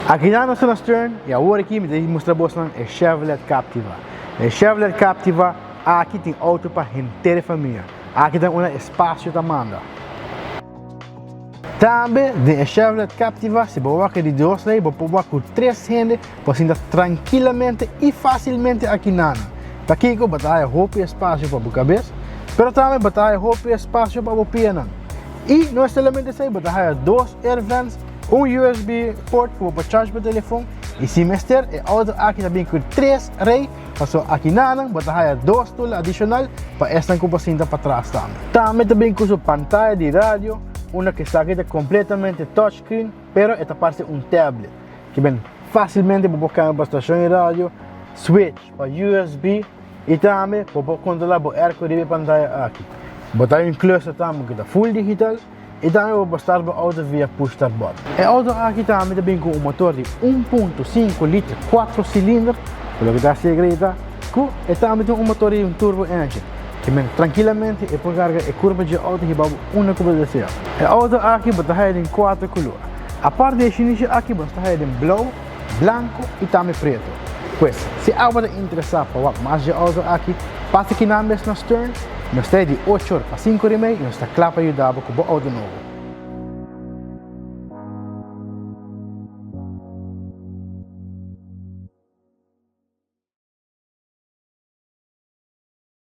Aqui na nossa Stern, e agora aqui me mostrar vocês é Chevrolet Captiva. A Chevrolet Captiva aqui tem auto para inteira família. Aqui tem um espaço da manda. Também de Chevrolet Captiva, se você de dois leis, você pode com três gente, você anda tranquilamente e facilmente aqui na. Aqui que batalha roupa e espaço para a cabeça, mas também batalha roupa e espaço para a pia. E nós somente sei batalha dois air vents, USB port para charge para telefone e se mester é auto aqui também com três reis, passou aqui na batalha dois tools adicional para esta capacidade para trás também. Também com sua pantalla de rádio, uma que está aqui completamente touchscreen, pero esta parte um tablet que bem facilmente para colocar para estação de rádio, switch para USB e também para controlar o ar corrido pantalla aqui. Botar incluso também que está full digital e também para estar para auto via push start button. E auto aqui também com um motor de 1.5 litros 4 cilindros, pelo que está segredo, e também tem um motor de turbo engine que tranquilamente e por carga e curva de auto que vai uma curva de céu. E auto aqui está em 4 cores. A parte de início aqui está em blue, branco e também preto. Pois, se algo te interessar para mais de auto aqui, passa aqui na Stern, nós temos de 8 horas para 5 e meia e nós está claro para ajudar com o auto novo.